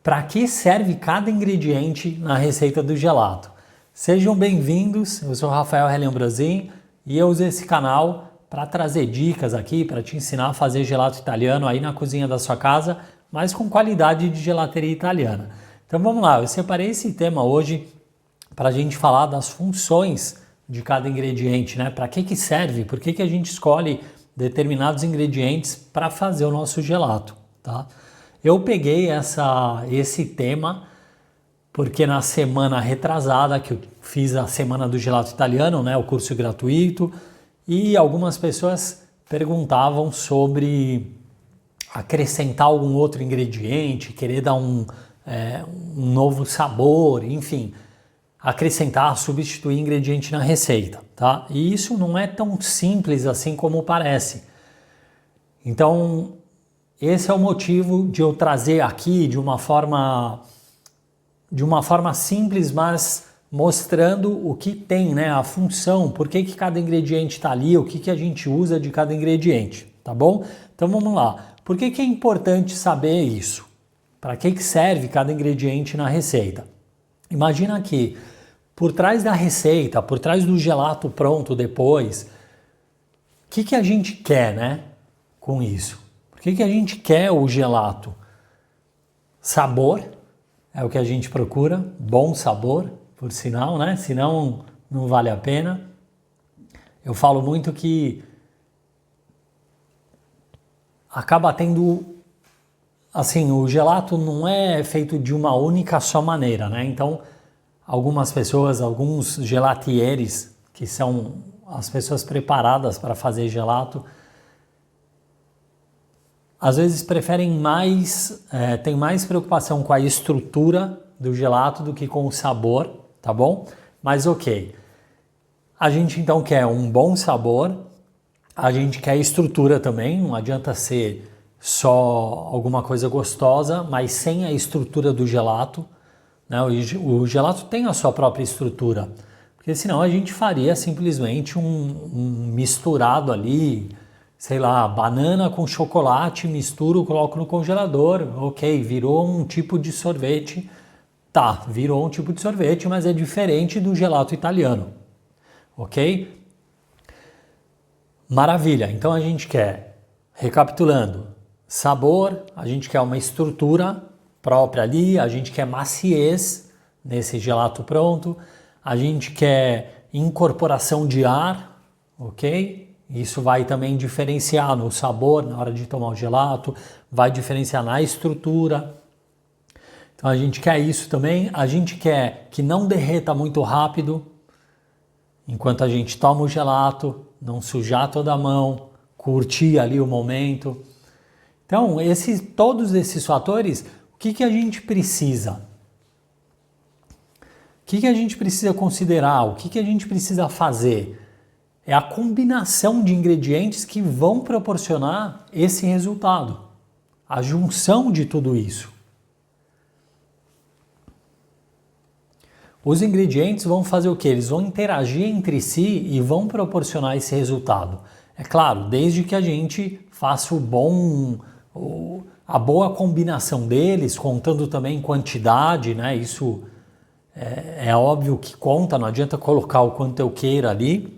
para que serve cada ingrediente na receita do gelato. Sejam bem-vindos, eu sou Rafael Hellenbrosin e eu uso esse canal para trazer dicas aqui, para te ensinar a fazer gelato italiano aí na cozinha da sua casa, mas com qualidade de gelateria italiana. Então vamos lá, eu separei esse tema hoje para a gente falar das funções de cada ingrediente, né? Para que serve, por que a gente escolhe determinados ingredientes para fazer o nosso gelato, tá? Eu peguei esse tema porque na semana retrasada, que eu fiz a Semana do Gelato Italiano, né, o curso gratuito, e algumas pessoas perguntavam sobre acrescentar algum outro ingrediente, querer dar um novo sabor, enfim, acrescentar, substituir ingrediente na receita, tá? E isso não é tão simples assim como parece. Então, esse é o motivo de eu trazer aqui de uma forma simples, mas mostrando o que tem, né, a função, por que cada ingrediente está ali, o que a gente usa de cada ingrediente, tá bom? Então vamos lá. Por que é importante saber isso? Para que serve cada ingrediente na receita? Imagina que por trás da receita, por trás do gelato pronto depois, o que a gente quer, né, com isso? Por que a gente quer o gelato? Sabor é o que a gente procura, bom sabor, por sinal, né? Senão não vale a pena. Eu falo muito que acaba tendo, assim, o gelato não é feito de uma única só maneira, né? Então, algumas pessoas, alguns gelatieres, que são as pessoas preparadas para fazer gelato, às vezes preferem tem mais preocupação com a estrutura do gelato do que com o sabor, tá bom? Mas ok, a gente então quer um bom sabor, a gente quer estrutura também, não adianta ser só alguma coisa gostosa, mas sem a estrutura do gelato, né? O gelato tem a sua própria estrutura, porque senão a gente faria simplesmente um misturado ali, sei lá, banana com chocolate, misturo, coloco no congelador, ok, virou um tipo de sorvete. Tá, virou um tipo de sorvete, mas é diferente do gelato italiano, ok? Maravilha, então a gente quer, recapitulando, sabor, a gente quer uma estrutura própria ali, a gente quer maciez nesse gelato pronto, a gente quer incorporação de ar, ok? Isso vai também diferenciar no sabor, na hora de tomar o gelato, vai diferenciar na estrutura. Então a gente quer isso também, a gente quer que não derreta muito rápido, enquanto a gente toma o gelato, não sujar toda a mão, curtir ali o momento. Então todos esses fatores, o que a gente precisa? O que a gente precisa considerar? O que a gente precisa fazer? É a combinação de ingredientes que vão proporcionar esse resultado. A junção de tudo isso. Os ingredientes vão fazer o quê? Eles vão interagir entre si e vão proporcionar esse resultado. É claro, desde que a gente faça a boa combinação deles, contando também quantidade, né? Isso é óbvio que conta, não adianta colocar o quanto eu queira ali.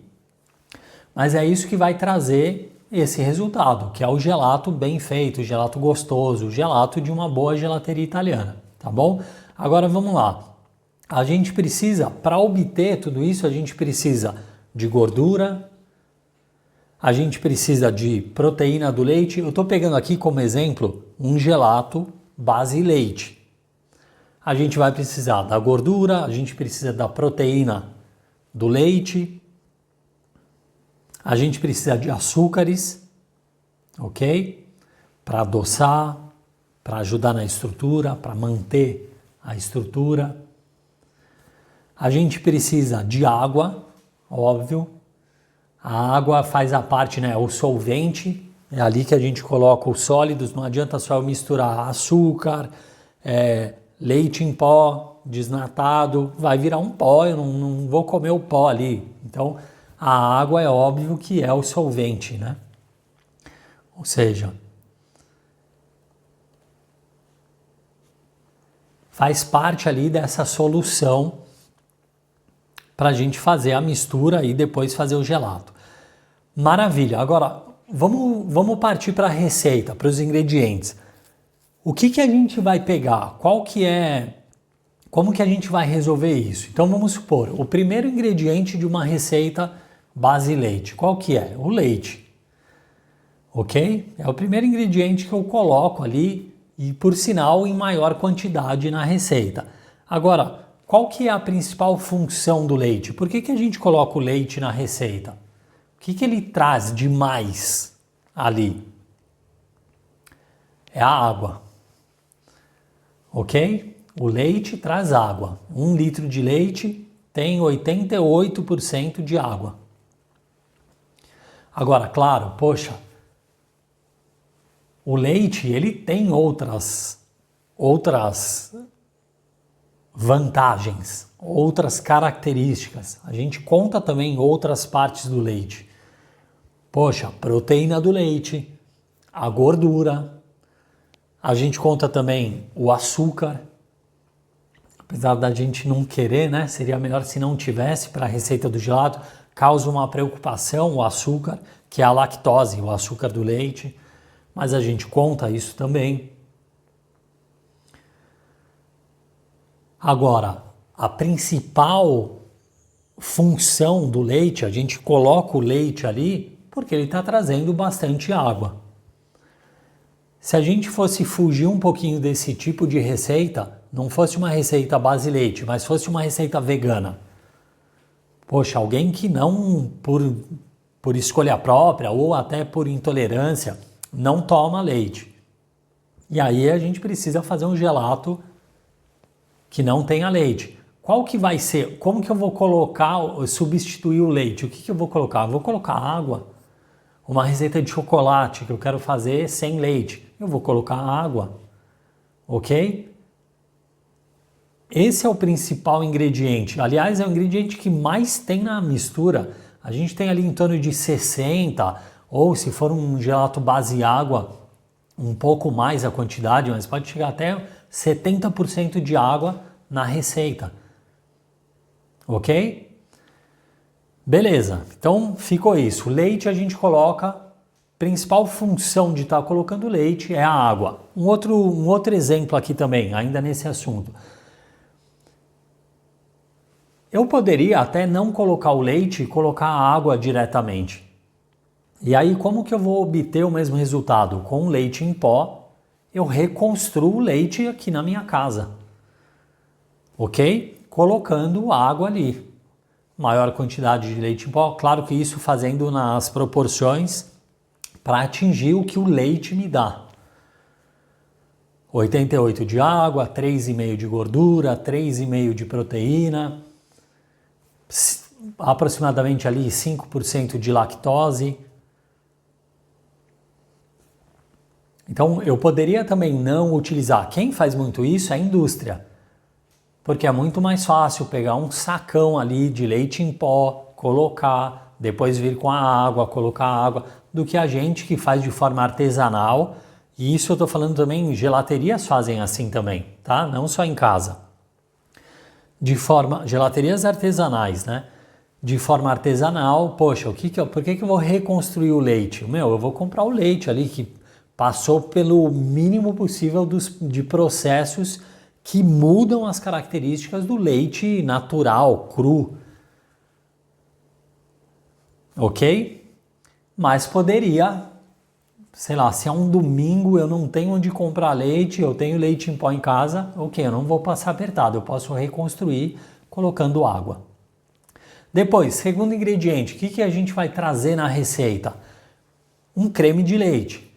Mas é isso que vai trazer esse resultado, que é o gelato bem feito, o gelato gostoso, o gelato de uma boa gelateria italiana, tá bom? Agora vamos lá. A gente precisa, para obter tudo isso, a gente precisa de gordura, a gente precisa de proteína do leite. Eu estou pegando aqui como exemplo um gelato base leite. A gente vai precisar da gordura, a gente precisa da proteína do leite, a gente precisa de açúcares, ok? Para adoçar, para ajudar na estrutura, para manter a estrutura. A gente precisa de água, óbvio. A água faz a parte, né? O solvente, é ali que a gente coloca os sólidos. Não adianta só eu misturar açúcar, leite em pó, desnatado. Vai virar um pó, eu não vou comer o pó ali. Então, a água é óbvio que é o solvente, né? Ou seja, faz parte ali dessa solução para a gente fazer a mistura e depois fazer o gelato. Maravilha! Agora, vamos partir para a receita, para os ingredientes. O que a gente vai pegar? Como que a gente vai resolver isso? Então vamos supor, o primeiro ingrediente de uma receita base leite, qual que é? O leite. Ok? É o primeiro ingrediente que eu coloco ali e, por sinal, em maior quantidade na receita. Agora, qual que é a principal função do leite? Por que a gente coloca o leite na receita? O que ele traz de mais ali? É a água. Ok? O leite traz água. 1 litro de leite tem 88% de água. Agora, claro, poxa, o leite ele tem outras vantagens, outras características. A gente conta também outras partes do leite. Poxa, a proteína do leite, a gordura. A gente conta também o açúcar. Apesar da gente não querer, né? Seria melhor se não tivesse para a receita do gelato. Causa uma preocupação o açúcar, que é a lactose, o açúcar do leite. Mas a gente conta isso também. Agora, a principal função do leite, a gente coloca o leite ali porque ele está trazendo bastante água. Se a gente fosse fugir um pouquinho desse tipo de receita, não fosse uma receita base leite, mas fosse uma receita vegana. Poxa, alguém que não, por escolha própria ou até por intolerância, não toma leite. E aí a gente precisa fazer um gelato que não tenha leite. Qual que vai ser? Como que eu vou colocar, substituir o leite? O que eu vou colocar? Eu vou colocar água. Uma receita de chocolate que eu quero fazer sem leite. Eu vou colocar água. Ok? Esse é o principal ingrediente. Aliás, é o ingrediente que mais tem na mistura. A gente tem ali em torno de 60, ou se for um gelato base água, um pouco mais a quantidade, mas pode chegar até 70% de água na receita. Ok? Beleza, então ficou isso. Leite a gente coloca, principal função de estar colocando leite é a água. Um outro exemplo aqui também, ainda nesse assunto. Eu poderia até não colocar o leite e colocar a água diretamente. E aí, como que eu vou obter o mesmo resultado? Com leite em pó, eu reconstruo o leite aqui na minha casa. Ok? Colocando água ali. Maior quantidade de leite em pó. Claro que isso fazendo nas proporções para atingir o que o leite me dá. 88 de água, 3,5 de gordura, 3,5 de proteína, aproximadamente ali 5% de lactose. Então eu poderia também não utilizar. Quem faz muito isso é a indústria. Porque é muito mais fácil pegar um sacão ali de leite em pó, colocar, depois vir com a água, colocar a água, do que a gente que faz de forma artesanal. E isso eu estou falando também, gelaterias fazem assim também, tá? Não só em casa. Gelaterias artesanais, né? De forma artesanal, poxa, por que eu vou reconstruir o leite? Eu vou comprar o leite ali que passou pelo mínimo possível de processos que mudam as características do leite natural, cru. Ok? Mas poderia, sei lá, se é um domingo eu não tenho onde comprar leite, eu tenho leite em pó em casa, ok, eu não vou passar apertado, eu posso reconstruir colocando água. Depois, segundo ingrediente, o que a gente vai trazer na receita? Um creme de leite.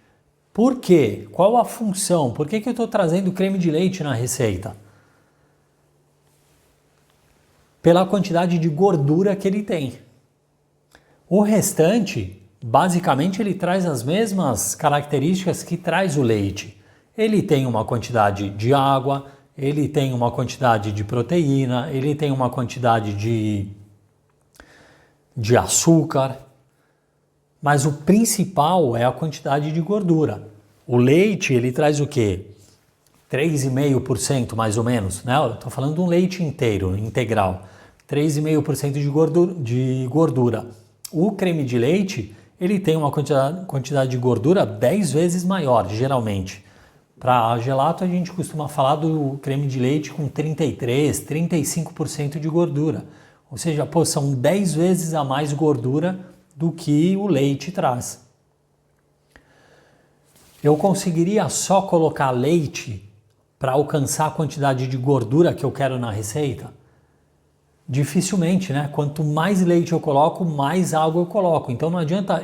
Por quê? Qual a função? Por que eu estou trazendo creme de leite na receita? Pela quantidade de gordura que ele tem. O restante, basicamente, ele traz as mesmas características que traz o leite. Ele tem uma quantidade de água, ele tem uma quantidade de proteína, ele tem uma quantidade de açúcar, mas o principal é a quantidade de gordura. O leite, ele traz o quê? 3,5% mais ou menos, né? Eu estou falando de um leite inteiro, integral, 3,5% de gordura. O creme de leite, ele tem uma quantidade de gordura 10 vezes maior, geralmente. Para gelato, a gente costuma falar do creme de leite com 33, 35% de gordura. Ou seja, pô, são 10 vezes a mais gordura do que o leite traz. Eu conseguiria só colocar leite para alcançar a quantidade de gordura que eu quero na receita? Dificilmente, né? Quanto mais leite eu coloco, mais água eu coloco. Então não adianta,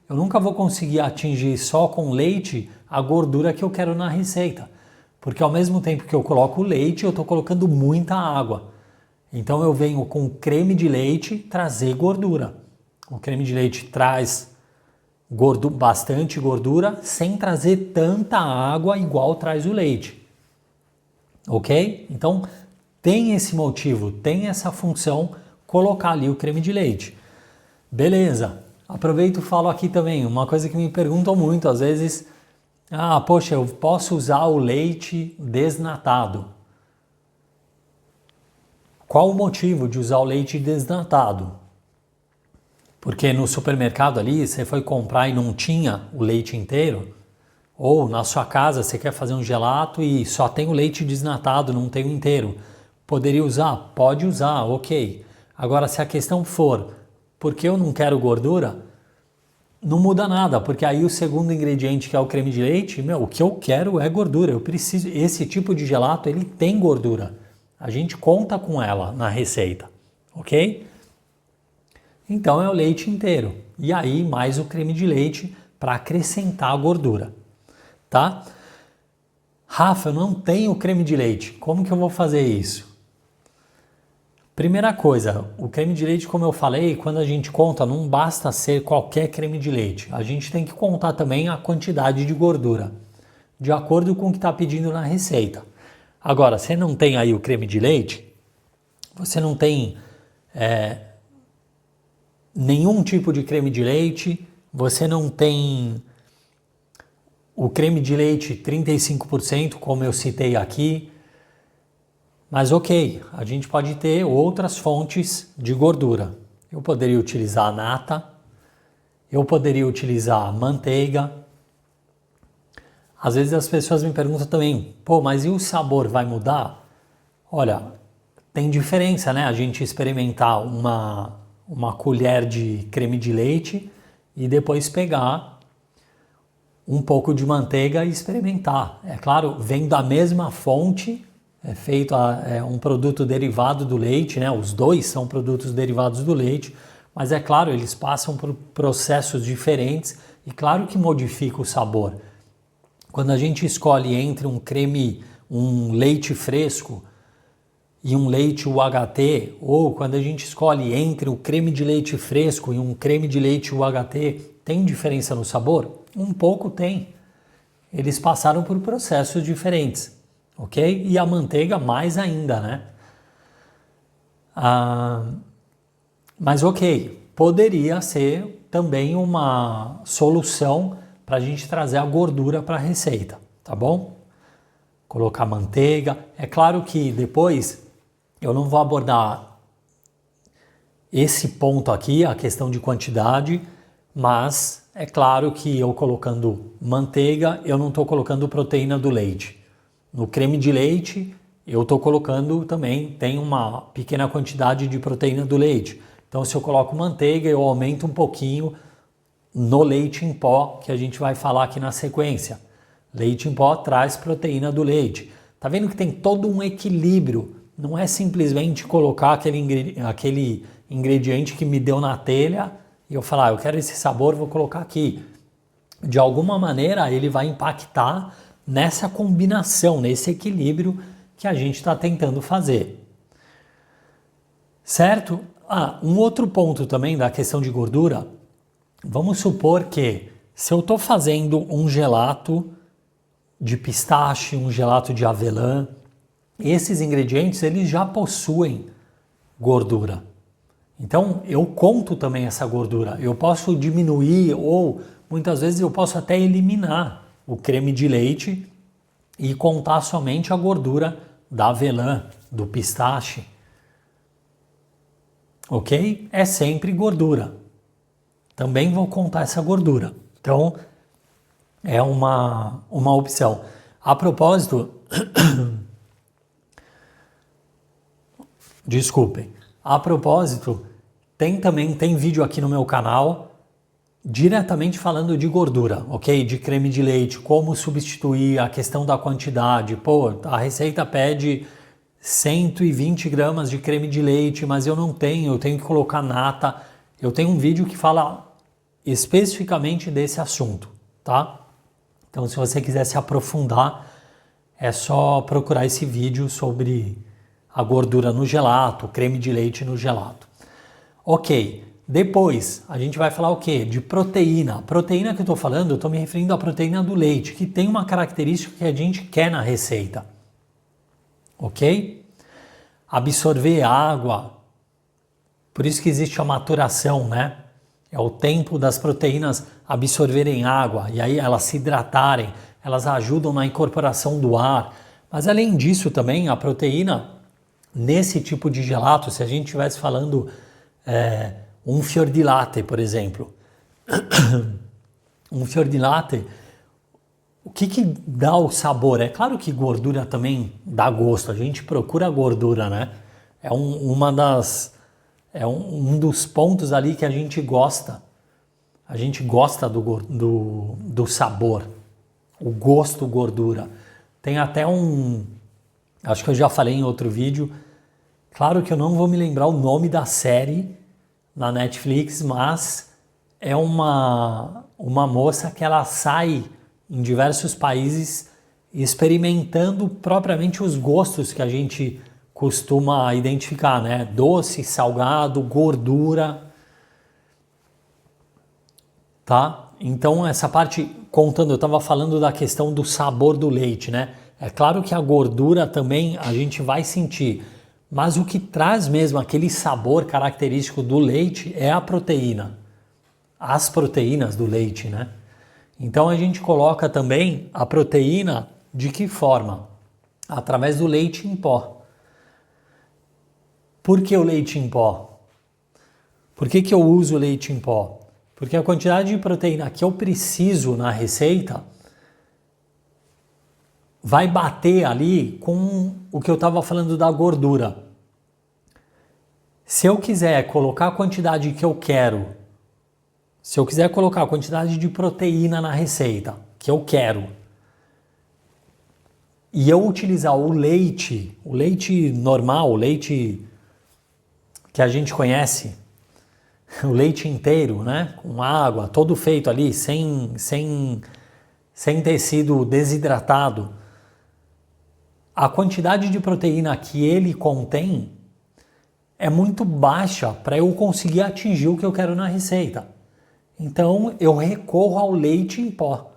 eu nunca vou conseguir atingir só com leite a gordura que eu quero na receita. Porque ao mesmo tempo que eu coloco leite, eu estou colocando muita água. Então eu venho com creme de leite trazer gordura. O creme de leite traz bastante gordura sem trazer tanta água igual traz o leite. Ok? Então tem esse motivo, tem essa função, colocar ali o creme de leite. Beleza, aproveito e falo aqui também, uma coisa que me perguntam muito, às vezes, poxa, eu posso usar o leite desnatado. Qual o motivo de usar o leite desnatado? Porque no supermercado ali, você foi comprar e não tinha o leite inteiro? Ou na sua casa você quer fazer um gelato e só tem o leite desnatado, não tem o inteiro. Poderia usar? Pode usar, ok. Agora, se a questão for, porque eu não quero gordura, não muda nada, porque aí o segundo ingrediente, que é o creme de leite, o que eu quero é gordura. Eu preciso, esse tipo de gelato, ele tem gordura. A gente conta com ela na receita, ok? Então é o leite inteiro. E aí mais o creme de leite para acrescentar a gordura. Tá? Rafa, eu não tenho creme de leite. Como que eu vou fazer isso? Primeira coisa, o creme de leite, como eu falei, quando a gente conta, não basta ser qualquer creme de leite. A gente tem que contar também a quantidade de gordura, de acordo com o que está pedindo na receita. Agora, você não tem aí o creme de leite, você não tem nenhum tipo de creme de leite, você não tem o creme de leite 35%, como eu citei aqui, mas ok, a gente pode ter outras fontes de gordura. Eu poderia utilizar a nata, eu poderia utilizar manteiga. Às vezes as pessoas me perguntam também, pô, mas e o sabor vai mudar? Olha, tem diferença, né? A gente experimentar uma colher de creme de leite e depois pegar um pouco de manteiga e experimentar. É claro, vem da mesma fonte, é feito um produto derivado do leite, né? Os dois são produtos derivados do leite, mas é claro, eles passam por processos diferentes e claro que modifica o sabor. Quando a gente escolhe entre um leite fresco e um leite UHT, ou quando a gente escolhe entre o creme de leite fresco e um creme de leite UHT, tem diferença no sabor? Um pouco tem. Eles passaram por processos diferentes, ok? E a manteiga mais ainda, né? Mas ok, poderia ser também uma solução para a gente trazer a gordura para a receita, tá bom? Colocar manteiga. É claro que depois eu não vou abordar esse ponto aqui, a questão de quantidade, mas é claro que eu colocando manteiga, eu não estou colocando proteína do leite. No creme de leite, eu estou colocando também, tem uma pequena quantidade de proteína do leite. Então, se eu coloco manteiga, eu aumento um pouquinho no leite em pó, que a gente vai falar aqui na sequência. Leite em pó traz proteína do leite. Tá vendo que tem todo um equilíbrio? Não é simplesmente colocar aquele ingrediente que me deu na telha e eu falar, eu quero esse sabor, vou colocar aqui. De alguma maneira, ele vai impactar nessa combinação, nesse equilíbrio que a gente está tentando fazer. Certo? Um outro ponto também da questão de gordura. Vamos supor que se eu estou fazendo um gelato de pistache, um gelato de avelã, esses ingredientes eles já possuem gordura. Então eu conto também essa gordura. Eu posso diminuir ou muitas vezes eu posso até eliminar o creme de leite e contar somente a gordura da avelã, do pistache. Ok? É sempre gordura. Também vou contar essa gordura. Então, é uma opção. A propósito, desculpem. A propósito, tem vídeo aqui no meu canal diretamente falando de gordura, ok? De creme de leite, como substituir, a questão da quantidade. Pô, a receita pede 120 gramas de creme de leite, mas eu tenho que colocar nata. Eu tenho um vídeo que fala especificamente desse assunto, tá? Então, se você quiser se aprofundar, é só procurar esse vídeo sobre a gordura no gelato, creme de leite no gelato. Ok, depois a gente vai falar o quê? De proteína. A proteína que eu estou falando, eu estou me referindo à proteína do leite, que tem uma característica que a gente quer na receita. Ok? Absorver água. Por isso que existe a maturação, né? É o tempo das proteínas absorverem água e aí elas se hidratarem, elas ajudam na incorporação do ar. Mas além disso também, a proteína, nesse tipo de gelato, se a gente estivesse falando um fior di latte, por exemplo, um fior di latte, o que dá o sabor? É claro que gordura também dá gosto, a gente procura gordura, né? É um dos pontos ali que a gente gosta. A gente gosta do sabor, o gosto gordura. Tem até acho que eu já falei em outro vídeo, claro que eu não vou me lembrar o nome da série na Netflix, mas é uma moça que ela sai em diversos países experimentando propriamente os gostos que a gente costuma identificar, né? Doce, salgado, gordura, tá? Então essa parte, contando, eu estava falando da questão do sabor do leite, né? É claro que a gordura também a gente vai sentir, mas o que traz mesmo aquele sabor característico do leite é a proteína, as proteínas do leite, né? Então a gente coloca também a proteína de que forma? Através do leite em pó. Por que o leite em pó? Por que eu uso o leite em pó? Porque a quantidade de proteína que eu preciso na receita vai bater ali com o que eu estava falando da gordura. Se eu quiser colocar a quantidade que eu quero, se eu quiser colocar a quantidade de proteína na receita que eu quero, e eu utilizar o leite normal, o leite que a gente conhece, o leite inteiro, né, com água, todo feito ali, sem ter sido desidratado, a quantidade de proteína que ele contém é muito baixa para eu conseguir atingir o que eu quero na receita. Então eu recorro ao leite em pó,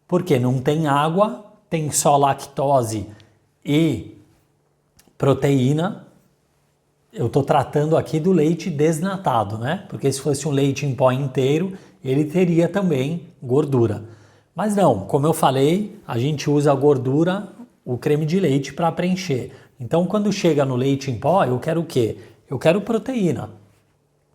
porque não tem água, tem só lactose e proteína. Eu estou tratando aqui do leite desnatado, né? Porque se fosse um leite em pó inteiro, ele teria também gordura. Mas não, como eu falei, a gente usa a gordura, o creme de leite para preencher. Então quando chega no leite em pó, eu quero o quê? Eu quero proteína.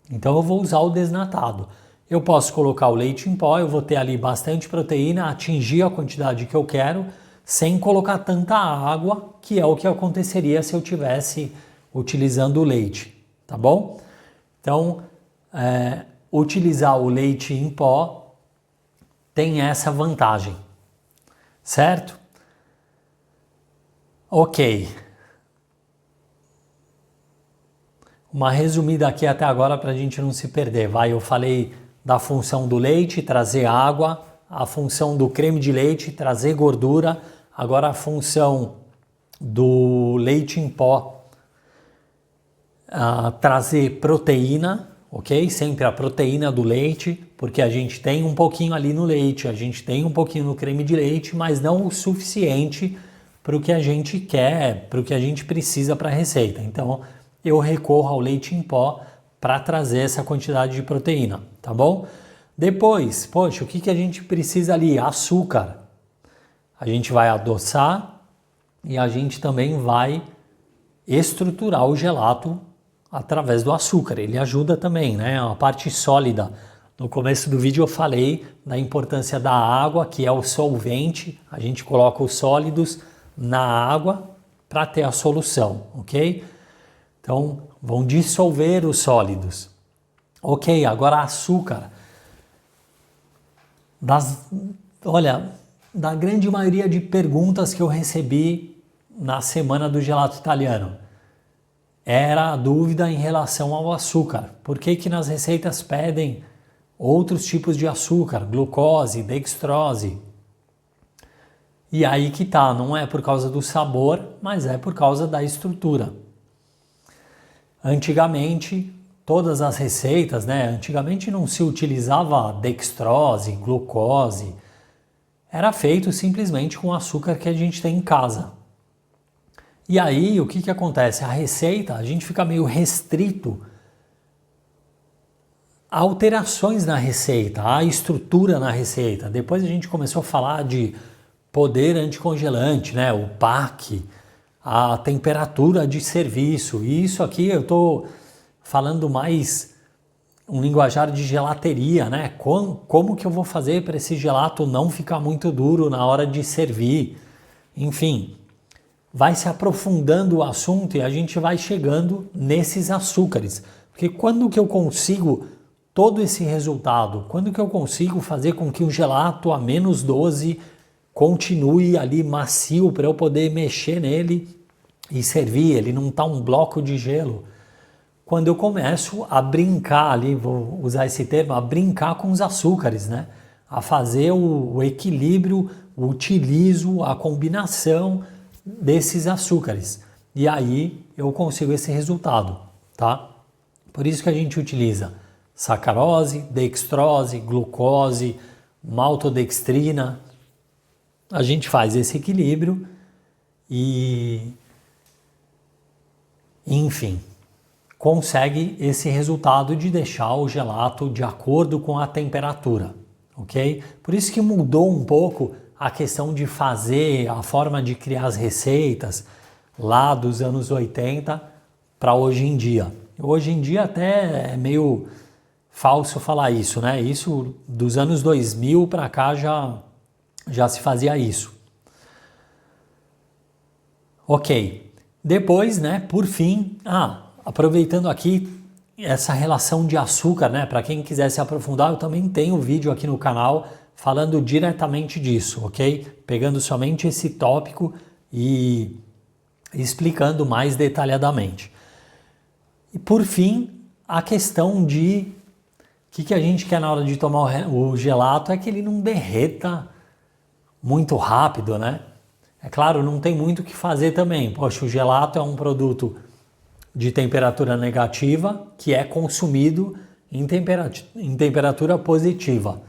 Então eu vou usar o desnatado. Eu posso colocar o leite em pó, eu vou ter ali bastante proteína, atingir a quantidade que eu quero, sem colocar tanta água, que é o que aconteceria se eu tivesse utilizando o leite, tá bom? Então, utilizar o leite em pó tem essa vantagem, certo? Ok. Uma resumida aqui até agora para a gente não se perder. Eu falei da função do leite, trazer água, a função do creme de leite, trazer gordura, agora a função do leite em pó, trazer proteína, ok? Sempre a proteína do leite, porque a gente tem um pouquinho ali no leite, a gente tem um pouquinho no creme de leite, mas não o suficiente para o que a gente quer, para o que a gente precisa para a receita. Então, eu recorro ao leite em pó para trazer essa quantidade de proteína, tá bom? Depois, poxa, o que a gente precisa ali? Açúcar. A gente vai adoçar e a gente também vai estruturar o gelato através do açúcar. Ele ajuda também, né? A parte sólida. No começo do vídeo eu falei da importância da água, que é o solvente. A gente coloca os sólidos na água para ter a solução, ok? Então, vão dissolver os sólidos. Ok, agora açúcar. Da grande maioria de perguntas que eu recebi na semana do gelato italiano, era a dúvida em relação ao açúcar. Por que nas receitas pedem outros tipos de açúcar, glucose, dextrose? E aí que tá, não é por causa do sabor, mas é por causa da estrutura. Antigamente, todas as receitas, né? Antigamente não se utilizava dextrose, glucose. Era feito simplesmente com o açúcar que a gente tem em casa. E aí, o que acontece? A receita, a gente fica meio restrito a alterações na receita, a estrutura na receita. Depois a gente começou a falar de poder anticongelante, né? O PAC, a temperatura de serviço. E isso aqui eu estou falando mais um linguajar de gelateria, né? Como que eu vou fazer para esse gelato não ficar muito duro na hora de servir? Enfim, vai se aprofundando o assunto e a gente vai chegando nesses açúcares. Porque quando que eu consigo todo esse resultado? Quando que eu consigo fazer com que o gelato a menos 12 continue ali macio para eu poder mexer nele e servir? Ele não tá um bloco de gelo. Quando eu começo a brincar ali, vou usar esse termo, a brincar com os açúcares, né? A fazer o equilíbrio, utilizo a combinação desses açúcares. E aí eu consigo esse resultado, tá? Por isso que a gente utiliza sacarose, dextrose, glucose, maltodextrina. A gente faz esse equilíbrio e, enfim, consegue esse resultado de deixar o gelato de acordo com a temperatura, ok? Por isso que mudou um pouco a questão de fazer, a forma de criar as receitas lá dos anos 80 para hoje em dia. Hoje em dia até é meio falso falar isso, né? Isso dos anos 2000 para cá já se fazia isso. Ok. Depois, né, por fim, aproveitando aqui essa relação de açúcar, né? Para quem quiser se aprofundar, eu também tenho um vídeo aqui no canal falando diretamente disso, ok? Pegando somente esse tópico e explicando mais detalhadamente. E por fim, a questão de o que a gente quer na hora de tomar o gelato é que ele não derreta muito rápido, né? É claro, não tem muito o que fazer também. Poxa, o gelato é um produto de temperatura negativa que é consumido em temperatura positiva.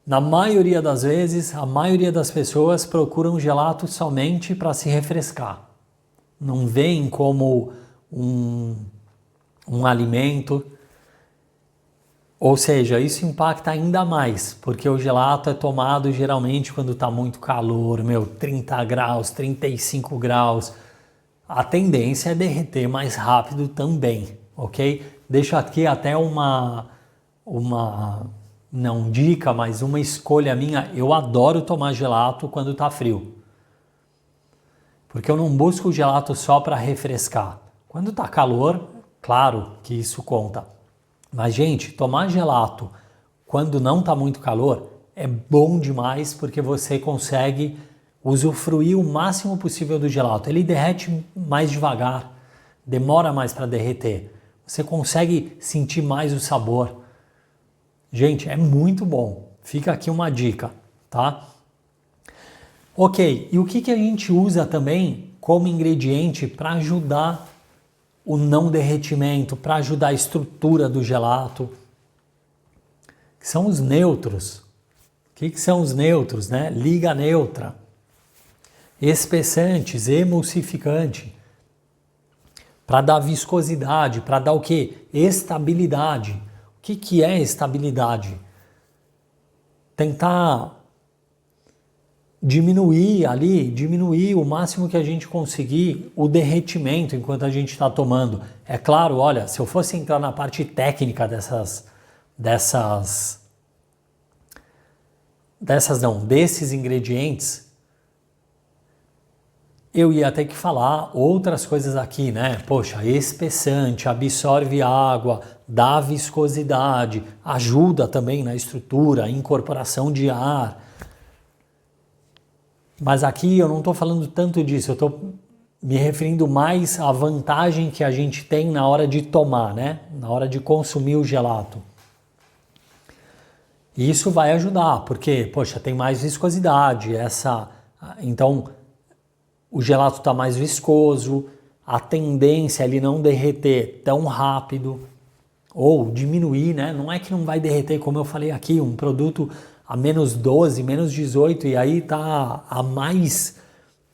Na maioria das vezes, a maioria das pessoas procuram gelato somente para se refrescar. Não veem como um alimento. Ou seja, isso impacta ainda mais, porque o gelato é tomado geralmente quando está muito calor, 30 graus, 35 graus. A tendência é derreter mais rápido também, ok? Deixo aqui até não dica, mas uma escolha minha. Eu adoro tomar gelato quando está frio. Porque eu não busco o gelato só para refrescar. Quando está calor, claro que isso conta. Mas, gente, tomar gelato quando não está muito calor é bom demais porque você consegue usufruir o máximo possível do gelato. Ele derrete mais devagar, demora mais para derreter. Você consegue sentir mais o sabor. Gente, é muito bom. Fica aqui uma dica, tá? Ok, e o que a gente usa também como ingrediente para ajudar o não derretimento, para ajudar a estrutura do gelato? Que são os neutros. O que são os neutros, né? Liga neutra, espessantes, emulsificante, para dar viscosidade, para dar o quê? Estabilidade. O que é estabilidade? Tentar diminuir o máximo que a gente conseguir o derretimento enquanto a gente está tomando. É claro, olha, se eu fosse entrar na parte técnica desses ingredientes, eu ia ter que falar outras coisas aqui, né? Poxa, espessante, absorve água, dá viscosidade, ajuda também na estrutura, incorporação de ar. Mas aqui eu não estou falando tanto disso, eu estou me referindo mais à vantagem que a gente tem na hora de tomar, né? Na hora de consumir o gelato. E isso vai ajudar, porque, poxa, tem mais viscosidade, então o gelato está mais viscoso, a tendência é ele não derreter tão rápido, ou diminuir, né? Não é que não vai derreter, como eu falei aqui, um produto a menos 12, menos 18, e aí tá a mais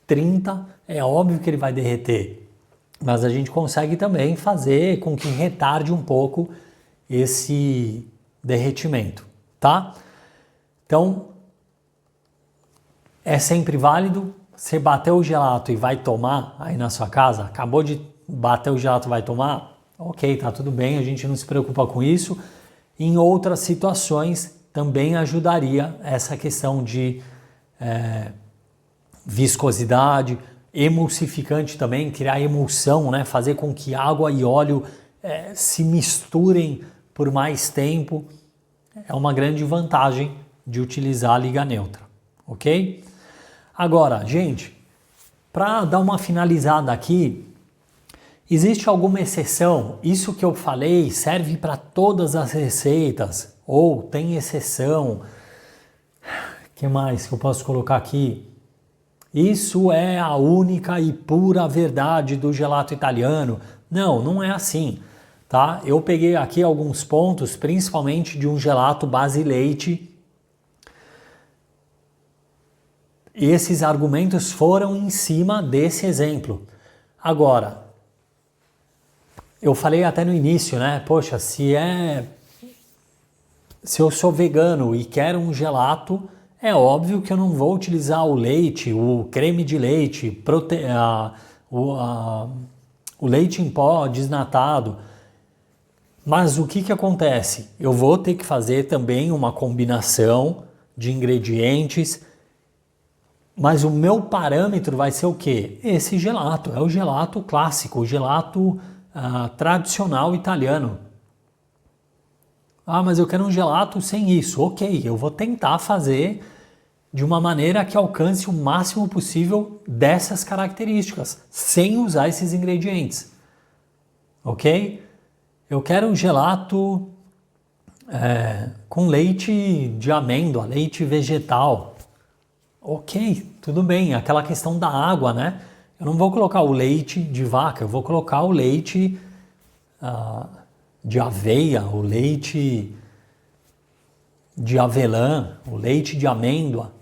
30, é óbvio que ele vai derreter. Mas a gente consegue também fazer com que retarde um pouco esse derretimento, tá? Então, é sempre válido. Você bateu o gelato e vai tomar aí na sua casa, acabou de bater o gelato e vai tomar, ok, tá tudo bem, a gente não se preocupa com isso. Em outras situações também ajudaria essa questão de viscosidade, emulsificante também, criar emulsão, né? Fazer com que água e óleo se misturem por mais tempo. É uma grande vantagem de utilizar a liga neutra, ok? Agora, gente, para dar uma finalizada aqui, existe alguma exceção? Isso que eu falei serve para todas as receitas ou tem exceção? O que mais que eu posso colocar aqui? Isso é a única e pura verdade do gelato italiano? Não, não é assim, tá? Eu peguei aqui alguns pontos, principalmente de um gelato base leite. Esses argumentos foram em cima desse exemplo. Agora, eu falei até no início, né? Poxa, se eu sou vegano e quero um gelato, é óbvio que eu não vou utilizar o leite, o creme de leite, o leite em pó desnatado. Mas o que acontece? Eu vou ter que fazer também uma combinação de ingredientes. Mas o meu parâmetro vai ser o quê? Esse gelato, é o gelato clássico, o gelato tradicional italiano. Ah, mas eu quero um gelato sem isso. Ok, eu vou tentar fazer de uma maneira que alcance o máximo possível dessas características, sem usar esses ingredientes. Ok? Eu quero um gelato com leite de amêndoa, leite vegetal. Ok, tudo bem, aquela questão da água, né? Eu não vou colocar o leite de vaca, eu vou colocar o leite de aveia, o leite de avelã, o leite de amêndoa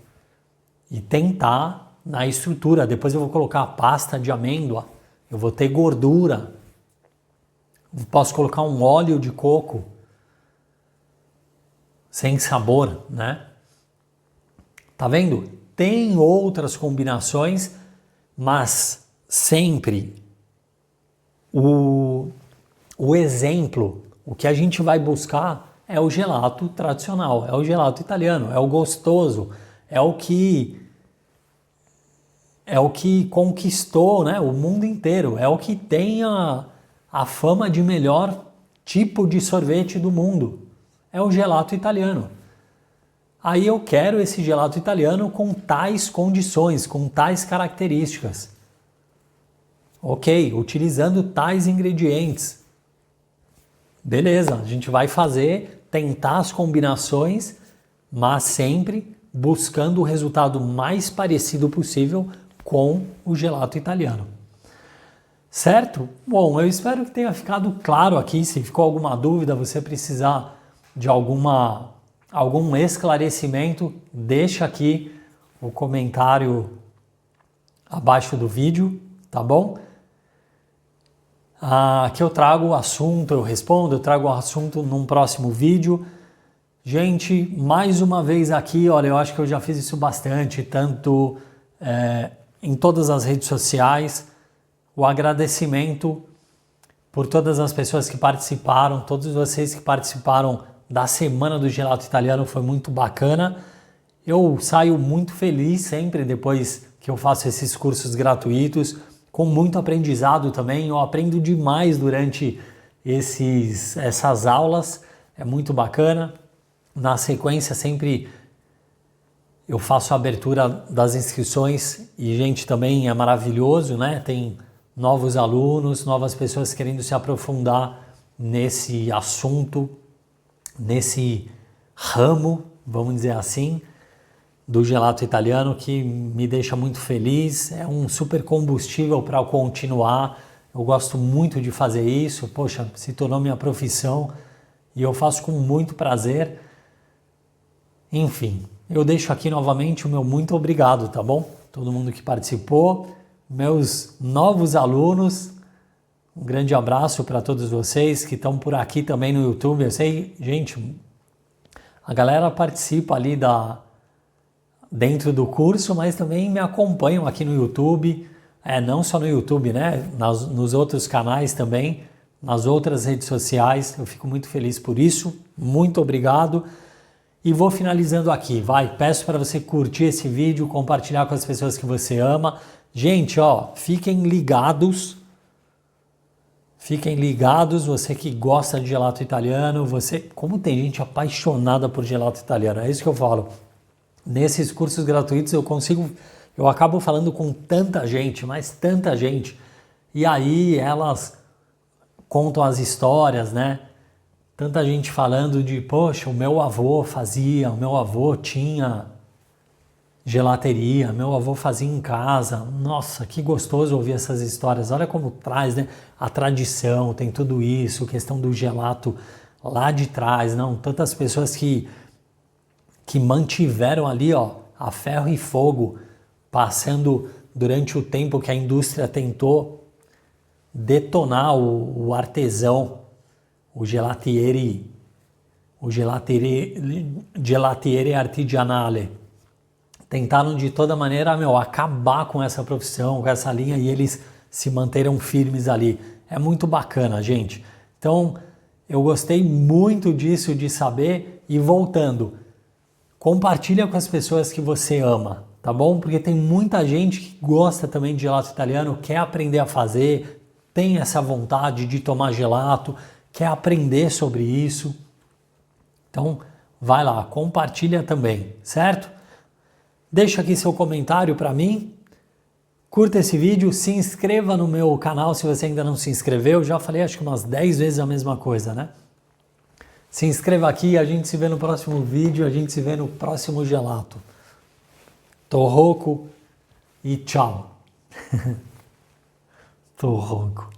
e tentar na estrutura. Depois eu vou colocar a pasta de amêndoa, eu vou ter gordura, eu posso colocar um óleo de coco sem sabor, né? Tá vendo? Tem outras combinações, mas sempre o exemplo, o que a gente vai buscar é o gelato tradicional, é o gelato italiano, é o gostoso, é o que conquistou, né, o mundo inteiro, é o que tem a fama de melhor tipo de sorvete do mundo, é o gelato italiano. Aí eu quero esse gelato italiano com tais condições, com tais características. Ok, utilizando tais ingredientes. Beleza, a gente vai tentar as combinações, mas sempre buscando o resultado mais parecido possível com o gelato italiano. Certo? Bom, eu espero que tenha ficado claro aqui. Se ficou alguma dúvida, você precisar de algum esclarecimento, deixa aqui o comentário abaixo do vídeo, tá bom? Aqui eu trago o assunto, eu respondo, eu trago o assunto num próximo vídeo. Gente, mais uma vez aqui, olha, eu acho que eu já fiz isso bastante, tanto em todas as redes sociais, o agradecimento por todas as pessoas que participaram, todos vocês que participaram da Semana do Gelato Italiano, foi muito bacana. Eu saio muito feliz sempre depois que eu faço esses cursos gratuitos, com muito aprendizado também. Eu aprendo demais durante essas aulas, é muito bacana. Na sequência, sempre eu faço a abertura das inscrições e, gente, também é maravilhoso, né? Tem novos alunos, novas pessoas querendo se aprofundar nesse assunto, nesse ramo, vamos dizer assim, do gelato italiano, que me deixa muito feliz. É um super combustível para continuar. Eu gosto muito de fazer isso. Poxa, se tornou minha profissão e eu faço com muito prazer. Enfim, eu deixo aqui novamente o meu muito obrigado, tá bom? Todo mundo que participou, meus novos alunos, um grande abraço para todos vocês que estão por aqui também no YouTube. Eu sei, gente, a galera participa ali dentro do curso, mas também me acompanham aqui no YouTube, não só no YouTube, né? Nos outros canais também, nas outras redes sociais. Eu fico muito feliz por isso. Muito obrigado. E vou finalizando aqui, peço para você curtir esse vídeo, compartilhar com as pessoas que você ama. Gente, fiquem ligados, você que gosta de gelato italiano, como tem gente apaixonada por gelato italiano, é isso que eu falo. Nesses cursos gratuitos eu acabo falando com tanta gente, mas tanta gente, e aí elas contam as histórias, né? Tanta gente falando de, poxa, o meu avô tinha gelateria, meu avô fazia em casa. Nossa, que gostoso ouvir essas histórias. Olha como traz, né? A tradição, tem tudo isso, questão do gelato lá de trás, não? Tantas pessoas que mantiveram ali, a ferro e fogo, passando durante o tempo que a indústria tentou detonar o artesão, o gelatiere artigianale. Tentaram de toda maneira, acabar com essa profissão, com essa linha, e eles se manteram firmes ali. É muito bacana, gente. Então, eu gostei muito disso, de saber. E voltando, compartilha com as pessoas que você ama, tá bom? Porque tem muita gente que gosta também de gelato italiano, quer aprender a fazer, tem essa vontade de tomar gelato, quer aprender sobre isso. Então, vai lá, compartilha também, certo? Deixa aqui seu comentário para mim, curta esse vídeo, se inscreva no meu canal se você ainda não se inscreveu. Já falei acho que umas 10 vezes a mesma coisa, né? Se inscreva aqui, a gente se vê no próximo vídeo, a gente se vê no próximo gelato. Tô rouco e tchau. Tô rouco.